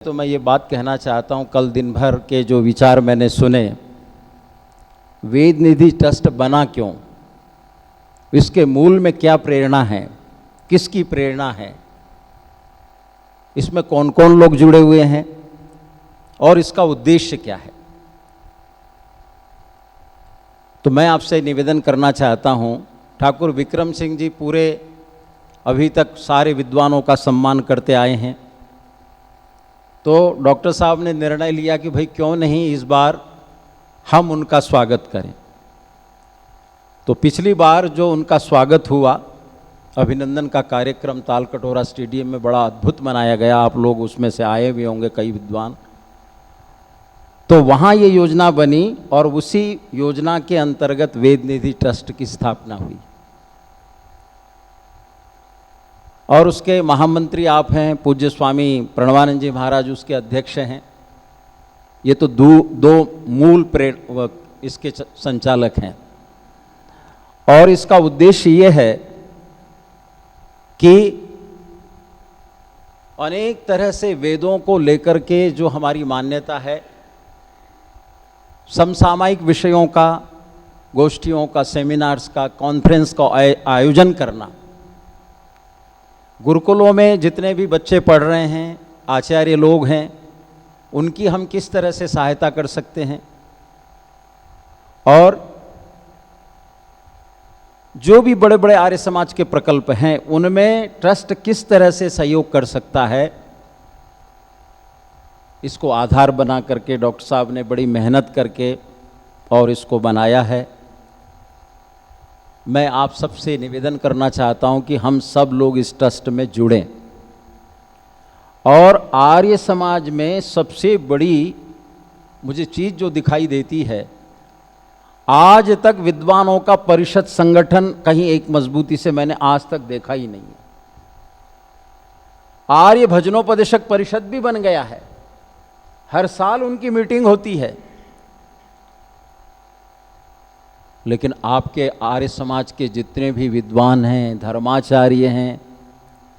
तो मैं ये बात कहना चाहता हूँ, कल दिन भर के जो विचार मैंने सुने, वेद निधि ट्रस्ट बना क्यों, इसके मूल में क्या प्रेरणा है, किसकी प्रेरणा है, इसमें कौन कौन लोग जुड़े हुए हैं और इसका उद्देश्य क्या है। तो मैं आपसे निवेदन करना चाहता हूँ, ठाकुर विक्रम सिंह जी पूरे अभी तक सारे विद्वानों का सम्मान करते आए हैं, तो डॉक्टर साहब ने निर्णय लिया कि भाई क्यों नहीं इस बार हम उनका स्वागत करें। तो पिछली बार जो उनका स्वागत हुआ, अभिनंदन का कार्यक्रम तालकटोरा स्टेडियम में बड़ा अद्भुत मनाया गया, आप लोग उसमें से आए भी होंगे कई विद्वान। तो वहाँ ये योजना बनी और उसी योजना के अंतर्गत वेद निधि ट्रस्ट की स्थापना हुई और उसके महामंत्री आप हैं, पूज्य स्वामी प्रणवानंद जी महाराज उसके अध्यक्ष हैं। ये तो दो मूल इसके संचालक हैं और इसका उद्देश्य ये है कि अनेक तरह से वेदों को लेकर के जो हमारी मान्यता है, समसामयिक विषयों का, गोष्ठियों का, सेमिनार्स का, कॉन्फ्रेंस का आयोजन करना। गुरुकुलों में जितने भी बच्चे पढ़ रहे हैं, आचार्य लोग हैं, उनकी हम किस तरह से सहायता कर सकते हैं और जो भी बड़े बड़े आर्य समाज के प्रकल्प हैं उनमें ट्रस्ट किस तरह से सहयोग कर सकता है, इसको आधार बना करके डॉक्टर साहब ने बड़ी मेहनत करके और इसको बनाया है। मैं आप सबसे निवेदन करना चाहता हूं कि हम सब लोग इस ट्रस्ट में जुड़ें और आर्य समाज में सबसे बड़ी मुझे चीज़ जो दिखाई देती है, आज तक विद्वानों का परिषद संगठन कहीं एक मजबूती से मैंने आज तक देखा ही नहीं है। आर्य भजनोपदेशक परिषद भी बन गया है, हर साल उनकी मीटिंग होती है, लेकिन आपके आर्य समाज के जितने भी विद्वान हैं, धर्माचार्य हैं,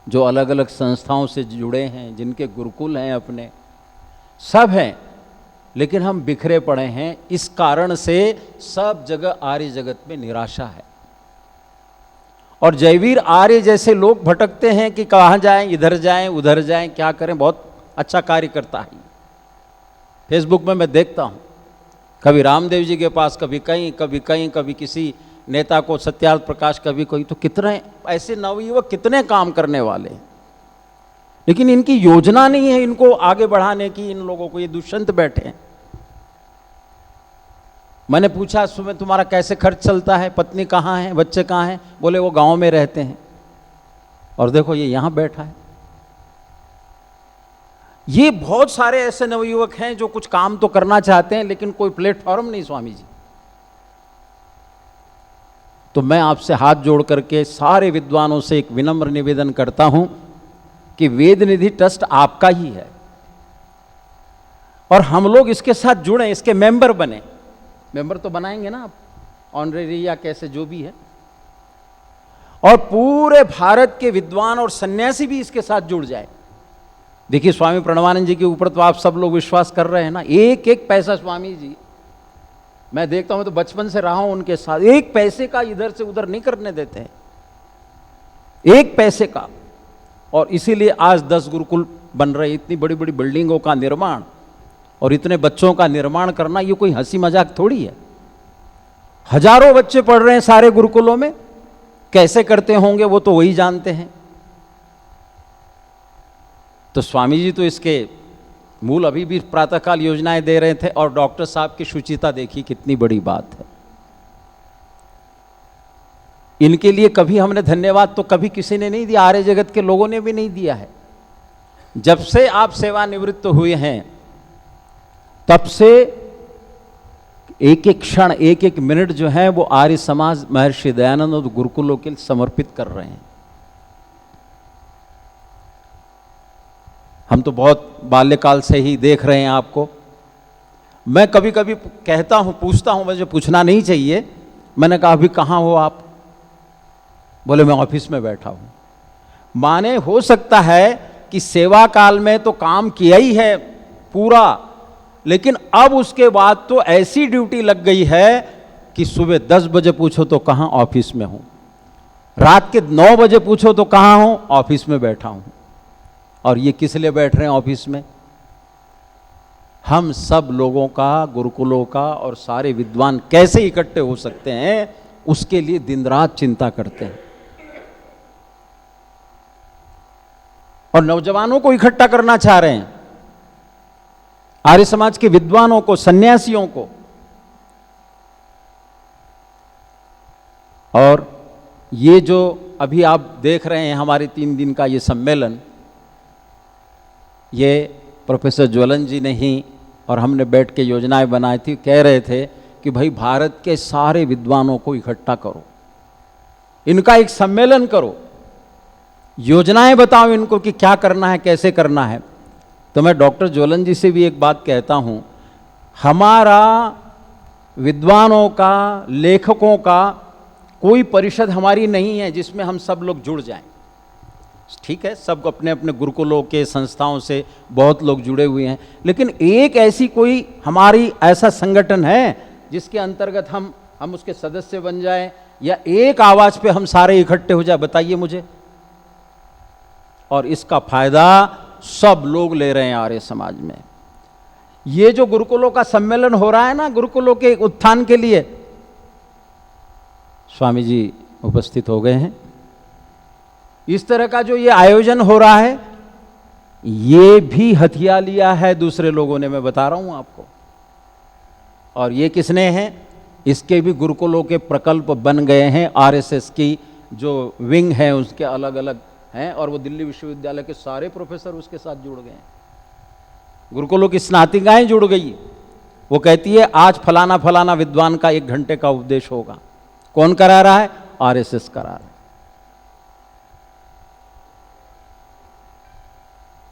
जो अलग अलग संस्थाओं से जुड़े हैं, जिनके गुरुकुल हैं अपने, सब हैं, लेकिन हम बिखरे पड़े हैं। इस कारण से सब जगह आर्य जगत में निराशा है और जयवीर आर्य जैसे लोग भटकते हैं कि कहाँ जाएं, इधर जाएं, उधर जाएं, क्या करें। बहुत अच्छा कार्य करता है, फेसबुक में मैं देखता हूँ, कभी रामदेव जी के पास, कभी कहीं, कभी किसी नेता को, सत्यार्थ प्रकाश, कभी कोई। तो कितने ऐसे नवयुवक, कितने काम करने वाले हैं, लेकिन इनकी योजना नहीं है इनको आगे बढ़ाने की। इन लोगों को, ये दुष्यंत बैठे हैं। मैंने पूछा सुबह, तुम्हारा कैसे खर्च चलता है, पत्नी कहाँ है, बच्चे कहाँ हैं? बोले वो गांव में रहते हैं। और देखो ये यहां बैठा है। ये बहुत सारे ऐसे नवयुवक हैं जो कुछ काम तो करना चाहते हैं, लेकिन कोई प्लेटफॉर्म नहीं स्वामी जी। तो मैं आपसे हाथ जोड़ करके सारे विद्वानों से एक विनम्र निवेदन करता हूं कि वेद निधि ट्रस्ट आपका ही है और हम लोग इसके साथ जुड़े, इसके मेंबर बने। मेंबर तो बनाएंगे ना आप, ऑनरेरी या कैसे जो भी है, और पूरे भारत के विद्वान और सन्यासी भी इसके साथ जुड़ जाए। देखिए स्वामी प्रणवानंद जी के ऊपर तो आप सब लोग विश्वास कर रहे हैं ना, एक एक पैसा स्वामी जी, मैं देखता हूं तो बचपन से रहा हूं उनके साथ, एक पैसे का इधर से उधर नहीं करने देते हैं, एक पैसे का। और इसीलिए आज 10 गुरुकुल बन रहे, इतनी बड़ी बड़ी बिल्डिंगों का निर्माण और इतने बच्चों का निर्माण करना, ये कोई हंसी मजाक थोड़ी है। हजारों बच्चे पढ़ रहे हैं सारे गुरुकुलों में, कैसे करते होंगे वो तो वही जानते हैं। तो स्वामी जी तो इसके मूल अभी भी प्रातःकाल योजनाएं दे रहे थे और डॉक्टर साहब की शुचिता देखी, कितनी बड़ी बात है। इनके लिए कभी हमने धन्यवाद तो कभी किसी ने नहीं दिया, आर्य जगत के लोगों ने भी नहीं दिया है। जब से आप सेवानिवृत्त हुए हैं तब से एक एक क्षण, एक एक मिनट जो है वो आर्य समाज, महर्षि दयानंद और गुरुकुलों के लिए समर्पित कर रहे हैं। हम तो बहुत बाल्यकाल से ही देख रहे हैं आपको। मैं कभी कभी कहता हूं, पूछता हूं, मुझे पूछना नहीं चाहिए, मैंने कहा अभी कहाँ हो आप? बोले मैं ऑफिस में बैठा हूं। माने हो सकता है कि सेवा काल में तो काम किया ही है पूरा, लेकिन अब उसके बाद तो ऐसी ड्यूटी लग गई है कि सुबह 10 बजे पूछो तो कहाँ, ऑफिस में हूं, रात के 9 बजे पूछो तो कहाँ हूं, ऑफिस में बैठा हूं। और ये किस लिए बैठ रहे हैं ऑफिस में? हम सब लोगों का, गुरुकुलों का और सारे विद्वान कैसे इकट्ठे हो सकते हैं, उसके लिए दिन रात चिंता करते हैं। और नौजवानों को इकट्ठा करना चाह रहे हैं, आर्य समाज के विद्वानों को, सन्यासियों को। और ये जो अभी आप देख रहे हैं हमारे 3 दिन का ये सम्मेलन, ये प्रोफेसर ज्वलन जी ने ही और हमने बैठ के योजनाएं बनाई थी। कह रहे थे कि भाई भारत के सारे विद्वानों को इकट्ठा करो, इनका एक सम्मेलन करो, योजनाएं बताओ इनको कि क्या करना है, कैसे करना है। तो मैं डॉक्टर ज्वलन जी से भी एक बात कहता हूं, हमारा विद्वानों का, लेखकों का कोई परिषद हमारी नहीं है जिसमें हम सब लोग जुड़ जाएं। ठीक है, सब अपने अपने गुरुकुलों के, संस्थाओं से बहुत लोग जुड़े हुए हैं, लेकिन एक ऐसी कोई हमारी ऐसा संगठन है जिसके अंतर्गत हम उसके सदस्य बन जाएं, या एक आवाज पे हम सारे इकट्ठे हो जाए, बताइए मुझे। और इसका फायदा सब लोग ले रहे हैं आर्य समाज में। ये जो गुरुकुलों का सम्मेलन हो रहा है ना, गुरुकुलों के उत्थान के लिए, स्वामी जी उपस्थित हो गए हैं। इस तरह का जो ये आयोजन हो रहा है, ये भी हथिया लिया है दूसरे लोगों ने, मैं बता रहा हूं आपको। और ये किसने हैं? इसके भी गुरुकुलों के प्रकल्प बन गए हैं, आरएसएस की जो विंग है उसके अलग अलग हैं, और वो दिल्ली विश्वविद्यालय के सारे प्रोफेसर उसके साथ जुड़ गए हैं। गुरुकुलों की स्नातिकाएं जुड़ गई। वो कहती है आज फलाना फलाना विद्वान का 1 घंटे का उपदेश होगा। कौन करा रहा है? आरएसएस करा रहा है।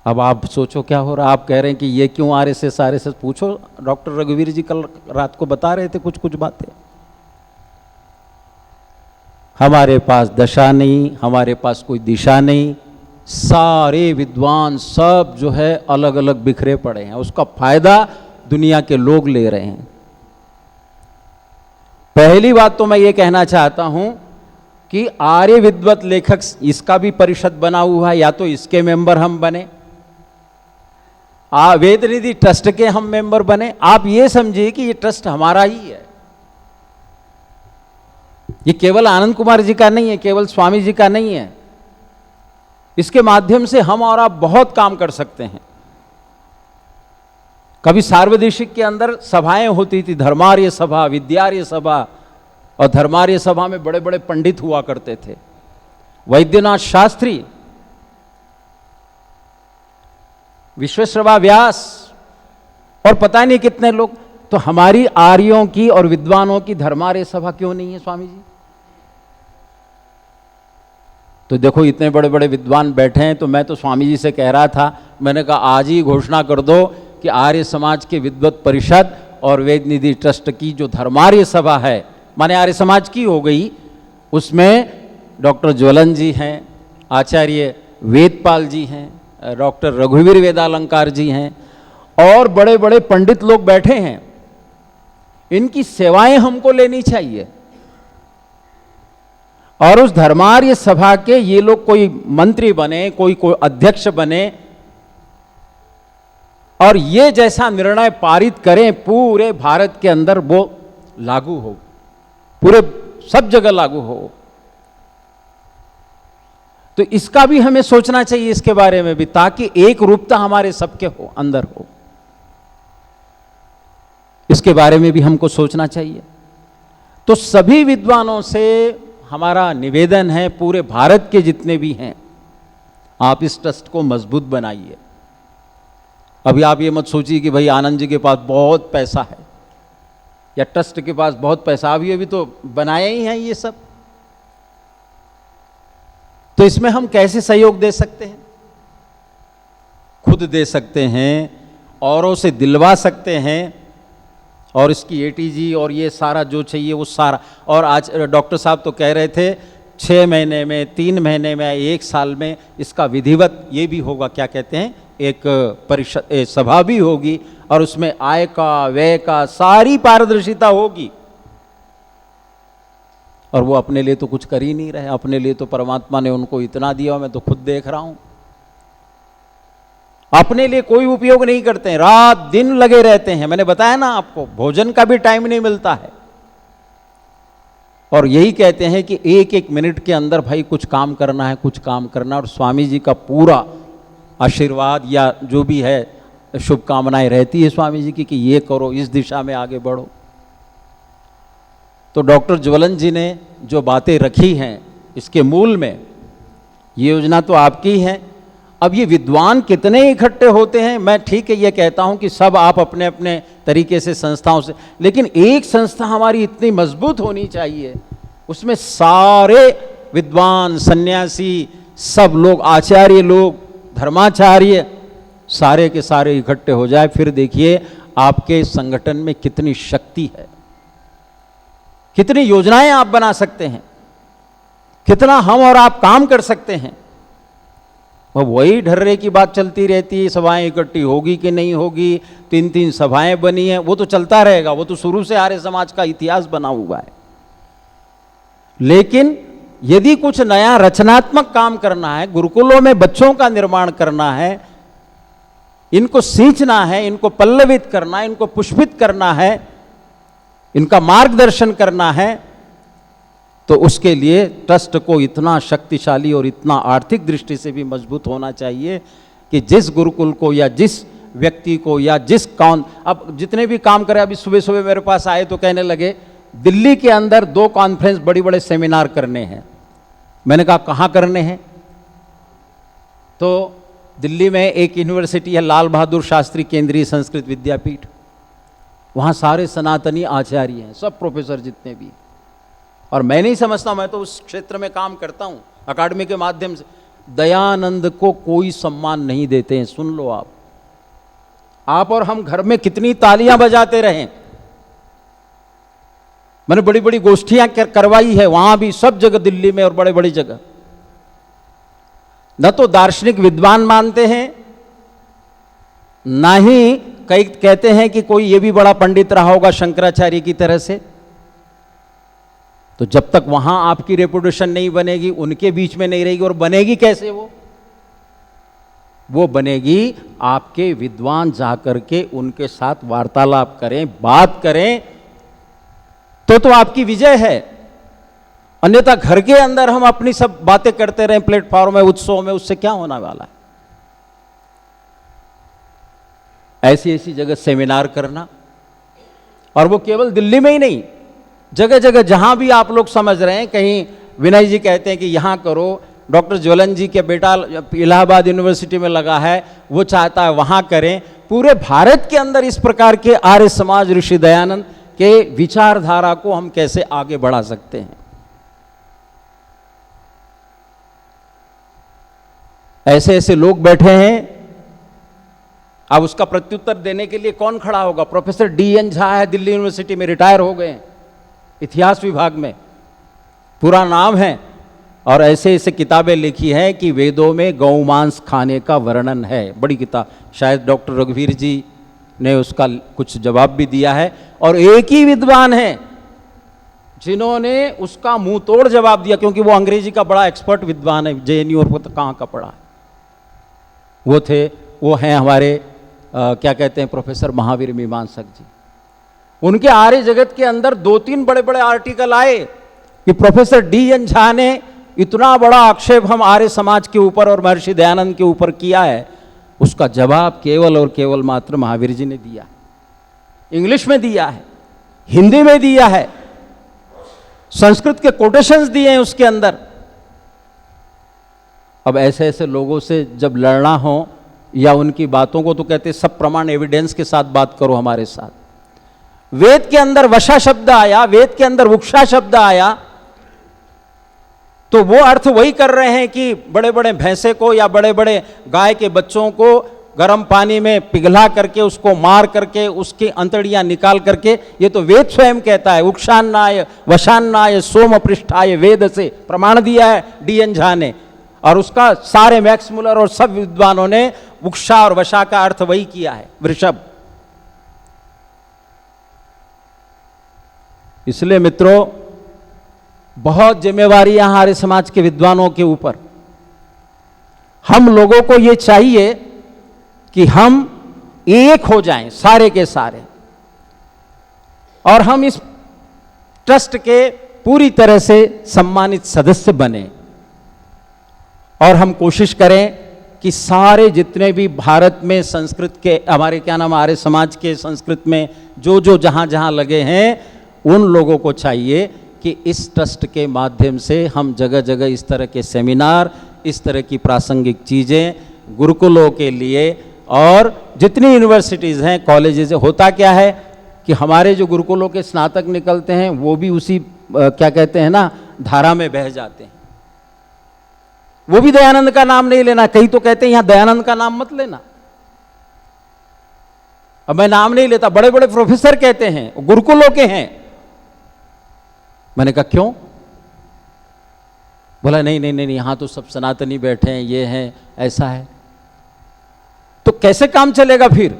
अब आप सोचो क्या हो रहा है। आप कह रहे हैं कि ये क्यों आरएसएस आरएसएस? पूछो, डॉक्टर रघुवीर जी कल रात को बता रहे थे कुछ कुछ बातें। हमारे पास दशा नहीं, हमारे पास कोई दिशा नहीं, सारे विद्वान सब जो है अलग अलग बिखरे पड़े हैं, उसका फायदा दुनिया के लोग ले रहे हैं। पहली बात तो मैं ये कहना चाहता हूं कि आर्य विद्वत लेखक, इसका भी परिषद बना हुआ है, या तो इसके मेंबर हम बने, वेद निधि ट्रस्ट के हम मेंबर बने। आप ये समझिए कि ये ट्रस्ट हमारा ही है, ये केवल आनंद कुमार जी का नहीं है, केवल स्वामी जी का नहीं है। इसके माध्यम से हम और आप बहुत काम कर सकते हैं। कभी सार्वदेशिक के अंदर सभाएं होती थी, धर्मार्य सभा, विद्यार्य सभा, और धर्मार्य सभा में बड़े बड़े पंडित हुआ करते थे, वैद्यनाथ शास्त्री, विश्वेश्वरैया व्यास और पता नहीं कितने लोग। तो हमारी आर्यों की और विद्वानों की धर्मार्य सभा क्यों नहीं है स्वामी जी? तो देखो इतने बड़े बड़े विद्वान बैठे हैं। तो मैं तो स्वामी जी से कह रहा था, मैंने कहा आज ही घोषणा कर दो कि आर्य समाज के विद्वत परिषद और वेद निधि ट्रस्ट की जो धर्मार्य सभा है, माने आर्य समाज की हो गई, उसमें डॉक्टर ज्वलन जी हैं, आचार्य वेदपाल जी हैं, डॉक्टर रघुवीर वेदालंकार जी हैं, और बड़े बड़े पंडित लोग बैठे हैं। इनकी सेवाएं हमको लेनी चाहिए। और उस धर्मार्य सभा के ये लोग कोई मंत्री बने, कोई अध्यक्ष बने, और ये जैसा निर्णय पारित करें पूरे भारत के अंदर, वो लागू हो, पूरे सब जगह लागू हो। तो इसका भी हमें सोचना चाहिए, इसके बारे में भी, ताकि एक रूपता हमारे सबके हो, अंदर हो। इसके बारे में भी हमको सोचना चाहिए। तो सभी विद्वानों से हमारा निवेदन है, पूरे भारत के जितने भी हैं, आप इस ट्रस्ट को मजबूत बनाइए। अभी आप ये मत सोचिए कि भाई आनंद जी के पास बहुत पैसा है या ट्रस्ट के पास बहुत पैसा, अभी तो बनाए ही हैं ये सब। तो इसमें हम कैसे सहयोग दे सकते हैं? खुद दे सकते हैं, औरों से दिलवा सकते हैं, और इसकी एटीजी और ये सारा जो चाहिए वो सारा। और आज डॉक्टर साहब तो कह रहे थे 6 महीने में, 3 महीने में, 1 साल में इसका विधिवत ये भी होगा, क्या कहते हैं, एक परिषद सभा भी होगी और उसमें आय का, व्यय का सारी पारदर्शिता होगी। और वो अपने लिए तो कुछ कर ही नहीं रहे, अपने लिए तो परमात्मा ने उनको इतना दिया, मैं तो खुद देख रहा हूं, अपने लिए कोई उपयोग नहीं करते हैं, रात दिन लगे रहते हैं। मैंने बताया ना आपको, भोजन का भी टाइम नहीं मिलता है। और यही कहते हैं कि एक एक मिनट के अंदर भाई कुछ काम करना है, कुछ काम करना। और स्वामी जी का पूरा आशीर्वाद या जो भी है शुभकामनाएं रहती है स्वामी जी की कि ये करो, इस दिशा में आगे बढ़ो। तो डॉक्टर ज्वलन जी ने जो बातें रखी हैं इसके मूल में, ये योजना तो आपकी है। अब ये विद्वान कितने इकट्ठे होते हैं, मैं ठीक है ये कहता हूं कि सब आप अपने अपने तरीके से संस्थाओं से, लेकिन एक संस्था हमारी इतनी मजबूत होनी चाहिए, उसमें सारे विद्वान, सन्यासी, सब लोग, आचार्य लोग, धर्माचार्य, सारे के सारे इकट्ठे हो जाए, फिर देखिए आपके संगठन में कितनी शक्ति है, कितनी योजनाएं आप बना सकते हैं, कितना हम और आप काम कर सकते हैं। और वही ढर्रे की बात चलती रहती है, सभाएं इकट्ठी होगी कि नहीं होगी, 3-3 सभाएं बनी हैं, वो तो चलता रहेगा, वो तो शुरू से आर्य समाज का इतिहास बना हुआ है। लेकिन यदि कुछ नया रचनात्मक काम करना है, गुरुकुलों में बच्चों का निर्माण करना है, इनको सींचना है, इनको पल्लवित करना है, इनको पुष्पित करना है, इनका मार्गदर्शन करना है, तो उसके लिए ट्रस्ट को इतना शक्तिशाली और इतना आर्थिक दृष्टि से भी मजबूत होना चाहिए कि जिस गुरुकुल को या जिस व्यक्ति को या जिस अब जितने भी काम करे, अभी सुबह सुबह मेरे पास आए तो कहने लगे दिल्ली के अंदर 2 कॉन्फ्रेंस, बड़ी बड़े सेमिनार करने हैं। मैंने कहा कहाँ करने हैं? तो दिल्ली में एक यूनिवर्सिटी है, लाल बहादुर शास्त्री केंद्रीय संस्कृत विद्यापीठ, वहाँ सारे सनातनी आचार्य हैं, सब प्रोफेसर जितने भी। और मैं नहीं समझता, मैं तो उस क्षेत्र में काम करता हूँ अकाडमी के माध्यम से, दयानंद को कोई सम्मान नहीं देते हैं। सुन लो आप और हम घर में कितनी तालियां बजाते रहे, मैंने बड़ी बड़ी गोष्ठियां करवाई है वहां भी, सब जगह दिल्ली में और बड़े बड़ी जगह। न तो दार्शनिक विद्वान मानते हैं, ना ही कई कहते हैं कि कोई ये भी बड़ा पंडित रहा होगा शंकराचार्य की तरह से। तो जब तक वहां आपकी रेपुटेशन नहीं बनेगी, उनके बीच में नहीं रहेगी, और बनेगी कैसे वो बनेगी आपके विद्वान जाकर के उनके साथ वार्तालाप करें, बात करें, तो आपकी विजय है। अन्यथा घर के अंदर हम अपनी सब बातें करते रहें प्लेटफॉर्म में, उत्सव में, उससे क्या होने वाला है? ऐसी ऐसी जगह सेमिनार करना, और वो केवल दिल्ली में ही नहीं, जगह जगह जहां भी आप लोग समझ रहे हैं, कहीं विनय जी कहते हैं कि यहां करो, डॉक्टर ज्वलन जी के बेटा इलाहाबाद यूनिवर्सिटी में लगा है, वो चाहता है वहां करें। पूरे भारत के अंदर इस प्रकार के आर्य समाज, ऋषि दयानंद के विचारधारा को हम कैसे आगे बढ़ा सकते हैं। ऐसे ऐसे लोग बैठे हैं। अब उसका प्रत्युत्तर देने के लिए कौन खड़ा होगा? Professor D.N. झा है, दिल्ली यूनिवर्सिटी में रिटायर हो गए, इतिहास विभाग में पूरा नाम है, और ऐसे ऐसे किताबें लिखी हैं कि वेदों में गौमांस खाने का वर्णन है, बड़ी किताब। शायद डॉक्टर रघुवीर जी ने उसका कुछ जवाब भी दिया है, और एक ही विद्वान है जिन्होंने उसका मुंह तोड़ जवाब दिया, क्योंकि वो अंग्रेजी का बड़ा एक्सपर्ट विद्वान है, JNU और वो तो कहाँ का पढ़ा है। वो हैं हमारे क्या कहते हैं, प्रोफेसर महावीर मीमांसक जी। उनके आर्य जगत के अंदर 2-3 बड़े बड़े आर्टिकल आए कि प्रोफेसर D.N. झा ने इतना बड़ा आक्षेप हम आर्य समाज के ऊपर और महर्षि दयानंद के ऊपर किया है, उसका जवाब केवल और केवल मात्र महावीर जी ने दिया। इंग्लिश में दिया है, हिंदी में दिया है, संस्कृत के कोटेशंस दिए हैं उसके अंदर। अब ऐसे ऐसे लोगों से जब लड़ना हो या उनकी बातों को, तो कहते सब प्रमाण एविडेंस के साथ बात करो हमारे साथ। वेद के अंदर वशा शब्द आया, वेद के अंदर वुक्षा शब्द आया, तो वो अर्थ वही कर रहे हैं कि बड़े बड़े भैंसे को या बड़े बड़े गाय के बच्चों को गर्म पानी में पिघला करके उसको मार करके उसकी अंतड़ियां निकाल करके, ये तो वेद स्वयं कहता है, उक्षान्नाय वशान्नाय सोम पृष्ठाय, वेद से प्रमाण दिया है डी.एन. झा ने, और उसका सारे मैक्स मुलर और सब विद्वानों ने उक्षा और वशा का अर्थ वही किया है, वृषभ। इसलिए मित्रों, बहुत जिम्मेवारी यहां आर्य समाज के विद्वानों के ऊपर। हम लोगों को यह चाहिए कि हम एक हो जाएं सारे के सारे, और हम इस ट्रस्ट के पूरी तरह से सम्मानित सदस्य बने, और हम कोशिश करें कि सारे जितने भी भारत में संस्कृत के हमारे क्या नाम आर्य समाज के संस्कृत में जो जो जहां जहां लगे हैं, उन लोगों को चाहिए कि इस ट्रस्ट के माध्यम से हम जगह जगह इस तरह के सेमिनार, इस तरह की प्रासंगिक चीज़ें गुरुकुलों के लिए, और जितनी यूनिवर्सिटीज़ हैं, कॉलेजेस, होता क्या है कि हमारे जो गुरुकुलों के स्नातक निकलते हैं वो भी उसी क्या कहते हैं ना, धारा में बह जाते हैं। वो भी दयानंद का नाम नहीं लेना। कई तो कहते हैं यहां दयानंद का नाम मत लेना। अब मैं नाम नहीं लेता, बड़े बड़े प्रोफेसर कहते हैं, गुरुकुलों के हैं। मैंने कहा क्यों? बोला नहीं नहीं नहीं, यहां तो सब सनातनी बैठे हैं, ये हैं, ऐसा है। तो कैसे काम चलेगा फिर?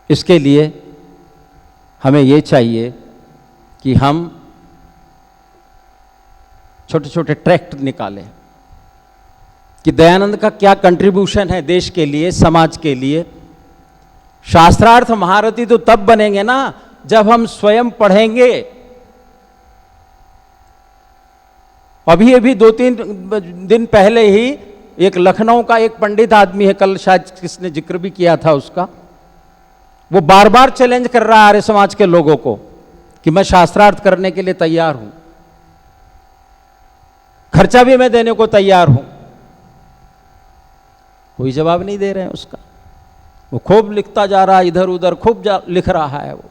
इसके लिए हमें यह चाहिए कि हम छोटे छोटे ट्रैक्ट निकालें कि दयानंद का क्या कंट्रीब्यूशन है देश के लिए, समाज के लिए। शास्त्रार्थ महारथी तो तब बनेंगे ना जब हम स्वयं पढ़ेंगे। अभी अभी 2-3 दिन पहले ही एक लखनऊ का एक पंडित आदमी है, कल शायद किसने जिक्र भी किया था उसका, वो बार बार चैलेंज कर रहा है आर्य समाज के लोगों को कि मैं शास्त्रार्थ करने के लिए तैयार हूं, खर्चा भी मैं देने को तैयार हूं। कोई जवाब नहीं दे रहे हैं उसका। वो खूब लिखता जा रहा है, इधर उधर खूब लिख रहा है वो।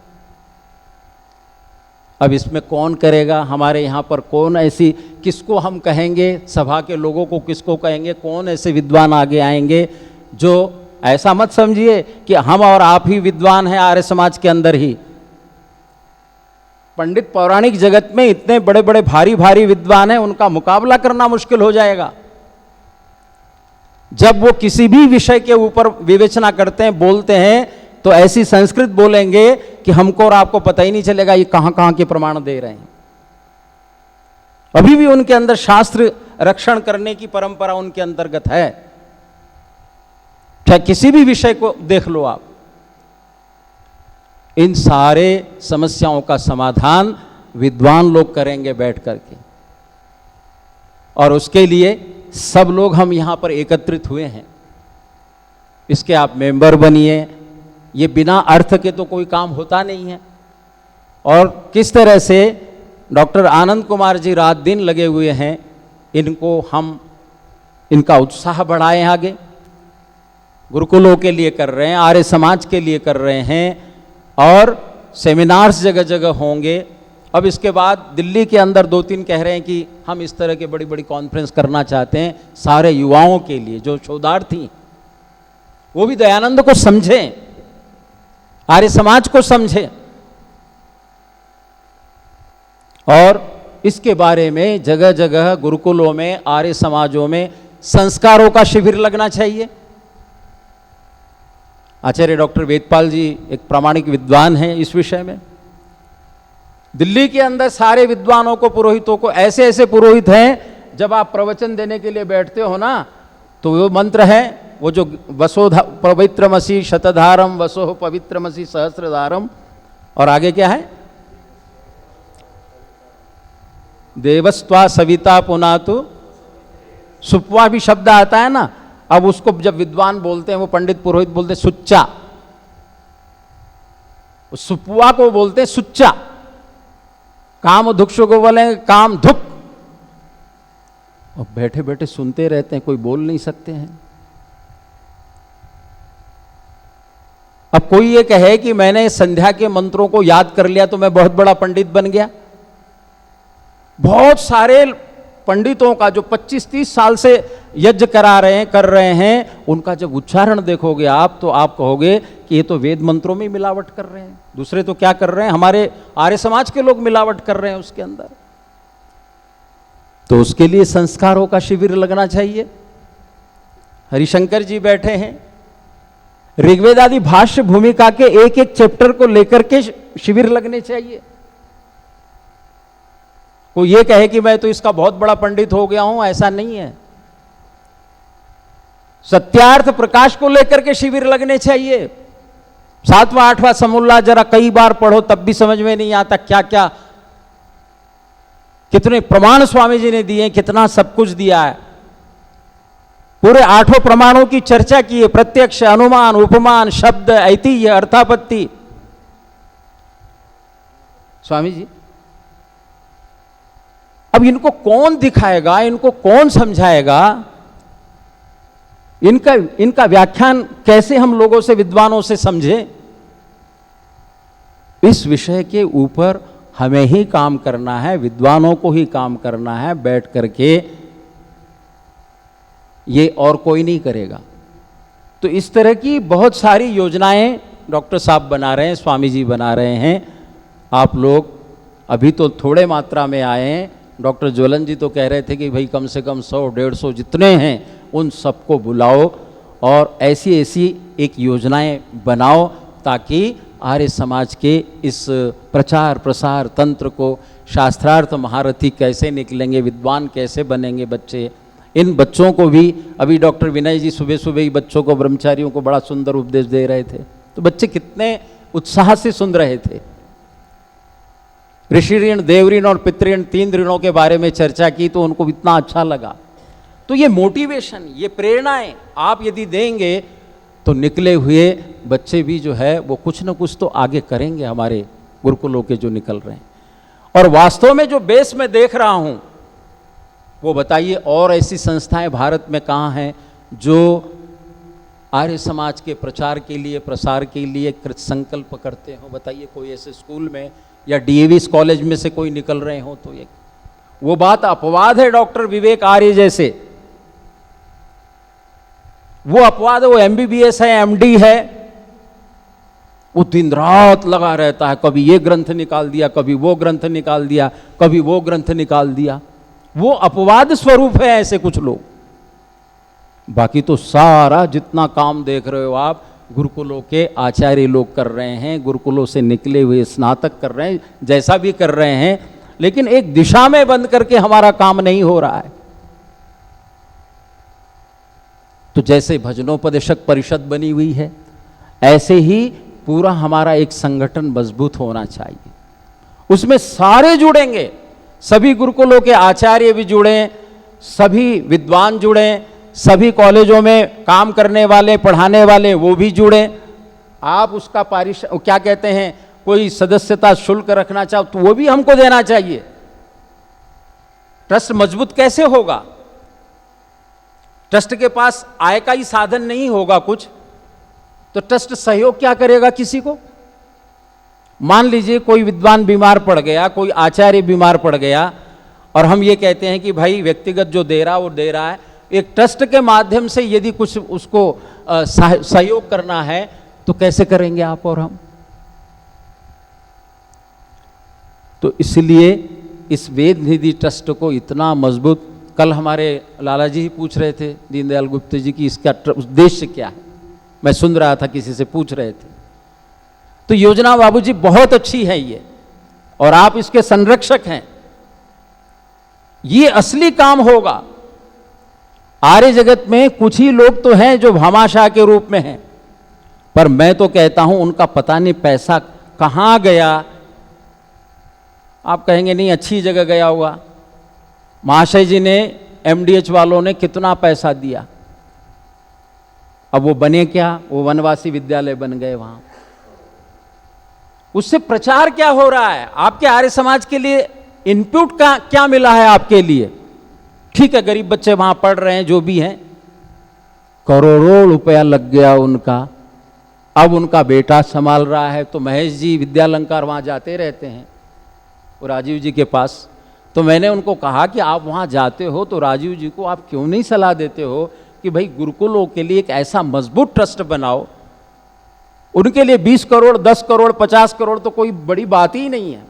अब इसमें कौन करेगा? हमारे यहां पर कौन ऐसी, किसको हम कहेंगे, सभा के लोगों को किसको कहेंगे, कौन ऐसे विद्वान आगे आएंगे जो, ऐसा मत समझिए कि हम और आप ही विद्वान हैं आर्य समाज के अंदर ही। पंडित पौराणिक जगत में इतने बड़े बड़े भारी भारी विद्वान हैं, उनका मुकाबला करना मुश्किल हो जाएगा। जब वो किसी भी विषय के ऊपर विवेचना करते हैं, बोलते हैं, तो ऐसी संस्कृत बोलेंगे कि हमको और आपको पता ही नहीं चलेगा ये कहां कहां के प्रमाण दे रहे हैं। अभी भी उनके अंदर शास्त्र रक्षण करने की परंपरा उनके अंतर्गत है। चाहे किसी भी विषय को देख लो आप। इन सारे समस्याओं का समाधान विद्वान लोग करेंगे बैठ करके, और उसके लिए सब लोग हम यहां पर एकत्रित हुए हैं। इसके आप मेंबर बनिए। ये बिना अर्थ के तो कोई काम होता नहीं है। और किस तरह से डॉक्टर आनंद कुमार जी रात दिन लगे हुए हैं, इनको हम, इनका उत्साह बढ़ाएं आगे। गुरुकुलों के लिए कर रहे हैं, आर्य समाज के लिए कर रहे हैं, और सेमिनार्स जगह जगह होंगे। अब इसके बाद दिल्ली के अंदर 2-3 कह रहे हैं कि हम इस तरह के बड़ी बड़ी कॉन्फ्रेंस करना चाहते हैं सारे युवाओं के लिए, जो शोधार्थी, वो भी दयानंद को समझें, आर्य समाज को समझें। और इसके बारे में जगह जगह गुरुकुलों में, आर्य समाजों में संस्कारों का शिविर लगना चाहिए। आचार्य डॉक्टर वेदपाल जी एक प्रामाणिक विद्वान हैं इस विषय में। दिल्ली के अंदर सारे विद्वानों को, पुरोहितों को, ऐसे ऐसे पुरोहित हैं, जब आप प्रवचन देने के लिए बैठते हो ना, तो वो मंत्र है, वो जो वसो पवित्रमसि शतधारम वसो पवित्रमसि सहस्रधारम, और आगे क्या है, देवस्त्वा सविता पुनातु, सुप्वा भी शब्द आता है ना। अब उसको जब विद्वान बोलते हैं, वो पंडित पुरोहित बोलते हैं सुच्चा, सुपुआ को बोलते हैं सुच्चा। काम धुक्ष को बोलेंगे काम धुक। और बैठे बैठे सुनते रहते हैं, कोई बोल नहीं सकते हैं। अब कोई ये कहे कि मैंने संध्या के मंत्रों को याद कर लिया तो मैं बहुत बड़ा पंडित बन गया। बहुत सारे पंडितों का जो 25-30 साल से यज्ञ करा रहे हैं, कर रहे हैं, उनका जब उच्चारण देखोगे आप तो आप कहोगे कि ये तो वेद मंत्रों में मिलावट कर रहे हैं। दूसरे तो क्या कर रहे हैं, हमारे आर्य समाज के लोग मिलावट कर रहे हैं उसके अंदर। तो उसके लिए संस्कारों का शिविर लगना चाहिए। हरिशंकर जी बैठे हैं, ऋग्वेद आदि भाष्य भूमिका के एक एक चैप्टर को लेकर के शिविर लगने चाहिए। कोई ये कहे कि मैं तो इसका बहुत बड़ा पंडित हो गया हूं, ऐसा नहीं है। सत्यार्थ प्रकाश को लेकर के शिविर लगने चाहिए। 7वां 8वां समोल्लाह जरा कई बार पढ़ो तब भी समझ में नहीं आता क्या क्या, कितने प्रमाण स्वामी जी ने दिए, कितना सब कुछ दिया है। पूरे 8 प्रमाणों की चर्चा की है, प्रत्यक्ष, अनुमान, उपमान, शब्द, ऐतिह्य, अर्थापत्ति। स्वामी जी अब इनको कौन दिखाएगा, इनको कौन समझाएगा, इनका व्याख्यान कैसे हम लोगों से, विद्वानों से समझें? इस विषय के ऊपर हमें ही काम करना है, विद्वानों को ही काम करना है बैठ करके, ये और कोई नहीं करेगा। तो इस तरह की बहुत सारी योजनाएं डॉक्टर साहब बना रहे हैं, स्वामी जी बना रहे हैं। आप लोग अभी तो थोड़े मात्रा में आए हैं। डॉक्टर ज्वलन जी तो कह रहे थे कि भाई कम से कम 100-150 जितने हैं उन सबको बुलाओ और ऐसी ऐसी एक योजनाएं बनाओ ताकि आर्य समाज के इस प्रचार प्रसार तंत्र को, शास्त्रार्थ महारथी कैसे निकलेंगे, विद्वान कैसे बनेंगे बच्चे, इन बच्चों को भी, अभी डॉक्टर विनय जी सुबह सुबह ही बच्चों को, ब्रह्मचारियों को बड़ा सुंदर उपदेश दे रहे थे, तो बच्चे कितने उत्साह से सुन रहे थे। ऋषि ऋण, देव ऋण और पितृ ऋण, 3 ऋणों के बारे में चर्चा की तो उनको इतना अच्छा लगा। तो ये मोटिवेशन, ये प्रेरणाएं आप यदि देंगे तो निकले हुए बच्चे भी जो है वो कुछ न कुछ तो आगे करेंगे, हमारे गुरुकुलों के जो निकल रहे हैं। और वास्तव में जो बेस में देख रहा हूं वो बताइए, और ऐसी संस्थाएं भारत में कहाँ हैं जो आर्य समाज के प्रचार के लिए, प्रसार के लिए कृत संकल्प करते हो? बताइए, कोई ऐसे स्कूल में या डीएवी कॉलेज में से कोई निकल रहे हो? तो ये वो बात अपवाद है। डॉक्टर विवेक आर्य जैसे, वो अपवाद है। वो एमबीबीएस है, एमडी है, वो दिन रात लगा रहता है, कभी ये ग्रंथ निकाल दिया, कभी वो ग्रंथ निकाल दिया, कभी वो ग्रंथ निकाल दिया। वो अपवाद स्वरूप है ऐसे कुछ लोग। बाकी तो सारा जितना काम देख रहे हो आप, गुरुकुलों के आचार्य लोग कर रहे हैं, गुरुकुलों से निकले हुए स्नातक कर रहे हैं, जैसा भी कर रहे हैं, लेकिन एक दिशा में बंद करके हमारा काम नहीं हो रहा है। तो जैसे भजनोपदेशक परिषद बनी हुई है, ऐसे ही पूरा हमारा एक संगठन मजबूत होना चाहिए। उसमें सारे जुड़ेंगे, सभी गुरुकुलों के आचार्य भी जुड़े, सभी विद्वान जुड़े, सभी कॉलेजों में काम करने वाले, पढ़ाने वाले वो भी जुड़े। आप उसका क्या कहते हैं, कोई सदस्यता शुल्क रखना चाहो तो वो भी हमको देना चाहिए। ट्रस्ट मजबूत कैसे होगा? ट्रस्ट के पास आय का ही साधन नहीं होगा कुछ, तो ट्रस्ट सहयोग क्या करेगा किसी को? मान लीजिए कोई विद्वान बीमार पड़ गया, कोई आचार्य बीमार पड़ गया, और हम ये कहते हैं कि भाई व्यक्तिगत जो दे रहा वो दे रहा है, एक ट्रस्ट के माध्यम से यदि कुछ उसको सहयोग करना है तो कैसे करेंगे आप और हम? तो इसलिए इस वेद निधि ट्रस्ट को इतना मजबूत, कल हमारे लाला जी ही पूछ रहे थे, दीनदयाल गुप्ता जी, की इसका उद्देश्य क्या है? मैं सुन रहा था, किसी से पूछ रहे थे। तो योजना बाबूजी बहुत अच्छी है ये, और आप इसके संरक्षक हैं। ये असली काम होगा। आर्य जगत में कुछ ही लोग तो हैं जो भामाशाह के रूप में हैं, पर मैं तो कहता हूं उनका पता नहीं पैसा कहां गया। आप कहेंगे नहीं, अच्छी जगह गया हुआ। महाशय जी ने, एमडीएच वालों ने कितना पैसा दिया, अब वो बने क्या? वो वनवासी विद्यालय बन गए वहां। उससे प्रचार क्या हो रहा है? आपके आर्य समाज के लिए इनपुट का क्या मिला है आपके लिए? ठीक है, गरीब बच्चे वहां पढ़ रहे हैं, जो भी हैं, करोड़ों रुपया लग गया उनका, अब उनका बेटा संभाल रहा है। तो महेश जी विद्यालंकार वहां जाते रहते हैं, वो राजीव जी के पास, तो मैंने उनको कहा कि आप वहाँ जाते हो तो राजीव जी को आप क्यों नहीं सलाह देते हो कि भाई गुरुकुलों के लिए एक ऐसा मजबूत ट्रस्ट बनाओ। उनके लिए 20 करोड़ 10 करोड़ 50 करोड़ तो कोई बड़ी बात ही नहीं है,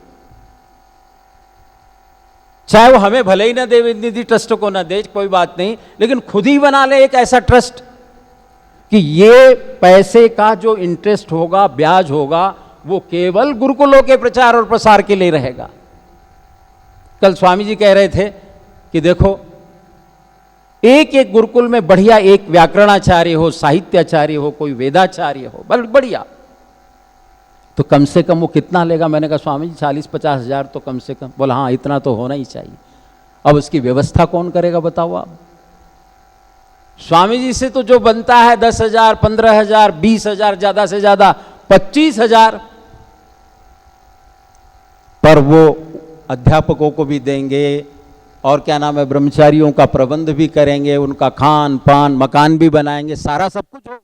चाहे वो हमें भले ही ना दे, निधि ट्रस्ट को ना दे, कोई बात नहीं, लेकिन खुद ही बना ले एक ऐसा ट्रस्ट कि ये पैसे का जो इंटरेस्ट होगा, ब्याज होगा, वो केवल गुरुकुलों के प्रचार और प्रसार के लिए रहेगा। कल स्वामी जी कह रहे थे कि देखो एक एक गुरुकुल में बढ़िया एक व्याकरणाचार्य हो, साहित्याचार्य हो, कोई वेदाचार्य हो, बढ़िया, तो कम से कम वो कितना लेगा? मैंने कहा स्वामी जी 40-50 हजार तो कम से कम। बोला हाँ इतना तो होना ही चाहिए। अब उसकी व्यवस्था कौन करेगा बताओ आप? स्वामी जी से तो जो बनता है 10,000, 15,000, 20,000, ज्यादा से ज्यादा 25,000, पर वो अध्यापकों को भी देंगे और क्या नाम है, ब्रह्मचारियों का प्रबंध भी करेंगे, उनका खान पान, मकान भी बनाएंगे, सारा सब कुछ होगा।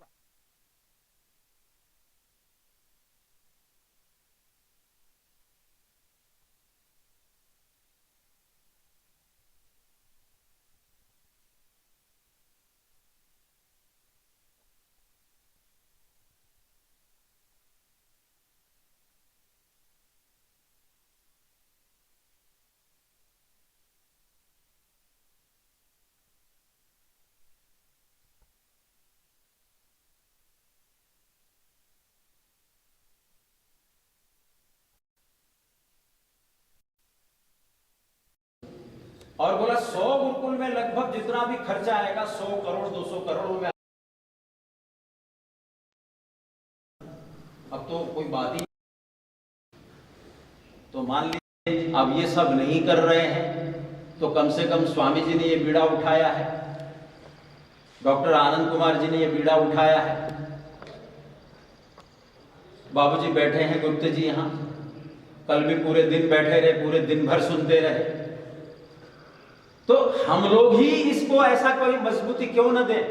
और बोला 100 गुरुकुल में लगभग जितना भी खर्चा आएगा 100 करोड़ 200 करोड़ में, अब तो कोई बात ही। तो मान लीजिए अब ये सब नहीं कर रहे हैं, तो कम से कम स्वामी जी ने ये बीड़ा उठाया है, डॉक्टर आनंद कुमार जी ने ये बीड़ा उठाया है, बाबूजी बैठे हैं गुप्ते जी यहां, कल भी पूरे दिन बैठे रहे, पूरे दिन भर सुनते रहे। तो हम लोग ही इसको ऐसा कोई मजबूती क्यों न दें?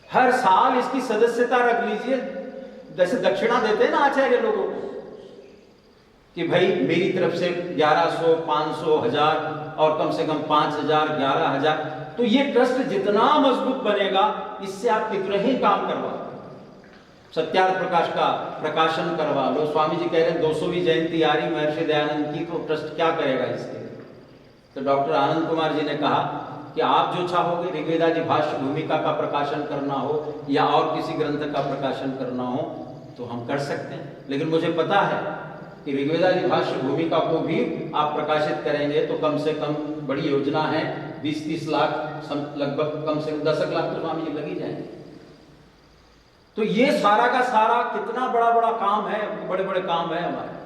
हर साल इसकी सदस्यता रख लीजिए, जैसे दक्षिणा देते हैं ना आचार्य लोगों को कि भाई मेरी तरफ से 1100, 500, 1000 और कम से कम 5000, 11,000। तो ये ट्रस्ट जितना मजबूत बनेगा, इससे आप कितने ही काम करवा, सत्यार्थ प्रकाश का प्रकाशन करवा लो। स्वामी जी कह रहे हैं 200वीं जयंती आ रही महर्षि दयानंद की, तो ट्रस्ट क्या करेगा इसके? तो डॉक्टर आनंद कुमार जी ने कहा कि आप जो चाहोगे, ऋग्वेदादि भाष्य भूमिका का प्रकाशन करना हो या और किसी ग्रंथ का प्रकाशन करना हो तो हम कर सकते हैं, लेकिन मुझे पता है कि ऋग्वेदादि भाष्य भूमिका को भी आप प्रकाशित करेंगे तो कम से कम बड़ी योजना है, 20-30 लाख लगभग, कम से कम 10 लाख तो स्वामी जी लग ही जाएंगे। तो ये सारा का सारा कितना बड़ा बड़ा काम है, बड़े बड़े काम है हमारे।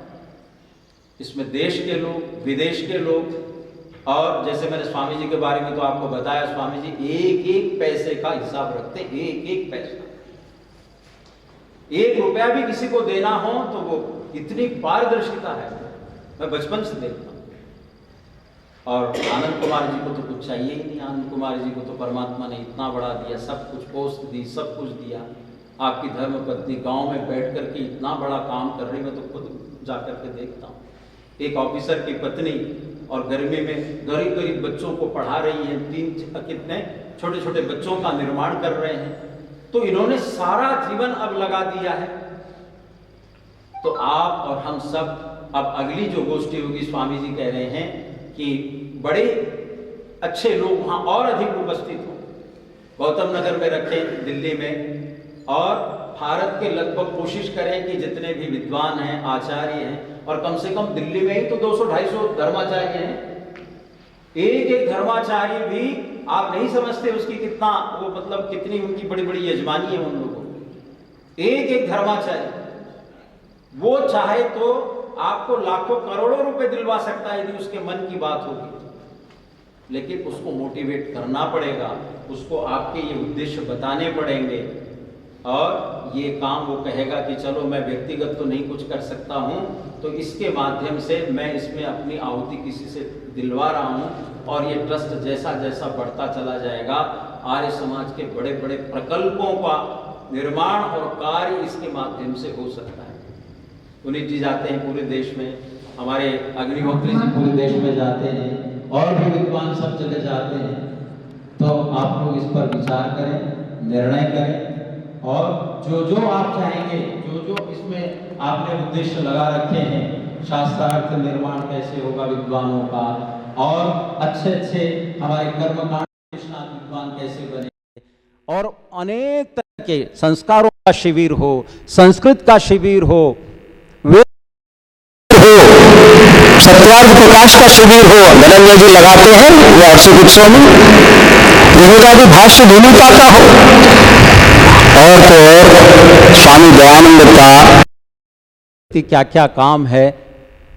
इसमें देश के लोग, विदेश के लोग, और जैसे मैंने स्वामी जी के बारे में तो आपको बताया, स्वामी जी एक एक पैसे का हिसाब रखते, एक एक पैसा, 1 रुपया भी किसी को देना हो तो वो इतनी पारदर्शिता है, मैं बचपन से देखता हूं। और आनंद कुमार जी को तो कुछ चाहिए ही नहीं, आनंद कुमार जी को तो परमात्मा ने इतना बड़ा दिया, सब कुछ पोस्ट दी, सब कुछ दिया। आपकी धर्मपत्नी गांव में बैठ करके इतना बड़ा काम कर रही, मैं तो खुद जाकर के देखता हूँ। एक ऑफिसर की पत्नी और गर्मी में गरीब गरीब बच्चों को पढ़ा रही हैं, कितने छोटे छोटे बच्चों का निर्माण कर रहे हैं। तो इन्होंने सारा जीवन अब लगा दिया है। तो आप और हम सब, अब अगली जो गोष्ठी होगी, स्वामी जी कह रहे हैं कि बड़े अच्छे लोग वहां और अधिक उपस्थित हो, गौतम नगर में रखें, दिल्ली में, और भारत के लगभग कोशिश करें कि जितने भी विद्वान हैं, आचार्य हैं, और कम से कम दिल्ली में ही तो 200-250 धर्माचार्य हैं। एक एक धर्माचार्य भी आप नहीं समझते उसकी कितना वो, मतलब कितनी उनकी बड़ी बड़ी यजमानी है उन लोगों की। एक एक धर्माचार्य वो चाहे तो आपको लाखों करोड़ों रुपए दिलवा सकता है यदि उसके मन की बात होगी, लेकिन उसको मोटिवेट करना पड़ेगा, उसको आपके ये उद्देश्य बताने पड़ेंगे, और ये काम वो कहेगा कि चलो मैं व्यक्तिगत तो नहीं कुछ कर सकता हूं, तो इसके माध्यम से मैं इसमें अपनी आहुति किसी से दिलवा रहा हूं, और ये ट्रस्ट जैसा जैसा बढ़ता चला जाएगा, आर्य समाज के बड़े बड़े प्रकल्पों का निर्माण और कार्य इसके माध्यम से हो सकता है। पुनीत जी जाते हैं पूरे देश में, हमारे अग्निहोत्री जी पूरे देश में जाते हैं और भी विद्वान सब जगह जाते हैं। तो आप लोग इस पर विचार करें, निर्णय करें और जो जो आप चाहेंगे, जो जो इसमें आपने उद्देश्य लगा रखे हैं, शास्त्रार्थ निर्माण कैसे होगा विद्वानों का, और अच्छे अच्छे हमारे कर्मकांड विद्वान कैसे बनेंगे, और अनेक तरह के संस्कारों का शिविर हो, संस्कृत का शिविर हो, सत्यार्थ प्रकाश का शिविर हो, धनंजय जी लगाते हैं वार्षिक उत्सव में, त्रिभुजादि भाष्य भूमिका का हो, और तो और स्वामी दयानंद का क्या क्या काम है,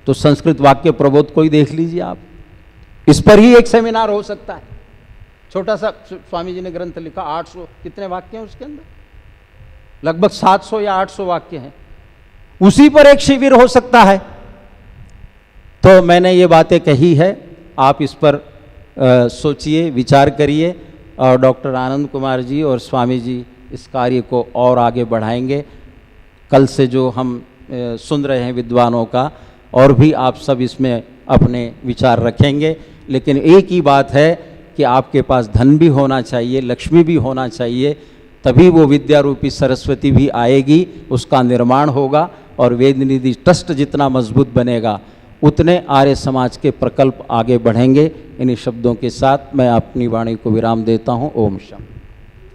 तो संस्कृत वाक्य प्रबोध को ही देख लीजिए आप। इस पर ही एक सेमिनार हो सकता है। छोटा सा स्वामी जी ने ग्रंथ लिखा, 800 कितने वाक्य हैं उसके अंदर, लगभग 700 या 800 वाक्य हैं, उसी पर एक शिविर हो सकता है। तो मैंने ये बातें कही है, आप इस पर सोचिए, विचार करिए, और डॉक्टर आनंद कुमार जी और स्वामी जी इस कार्य को और आगे बढ़ाएंगे। कल से जो हम सुन रहे हैं विद्वानों का, और भी आप सब इसमें अपने विचार रखेंगे। लेकिन एक ही बात है कि आपके पास धन भी होना चाहिए, लक्ष्मी भी होना चाहिए, तभी वो विद्या रूपी सरस्वती भी आएगी, उसका निर्माण होगा, और वेद निधि ट्रस्ट जितना मजबूत बनेगा उतने आर्य समाज के प्रकल्प आगे बढ़ेंगे। इन्हीं शब्दों के साथ मैं अपनी वाणी को विराम देता हूँ। ओम शांति।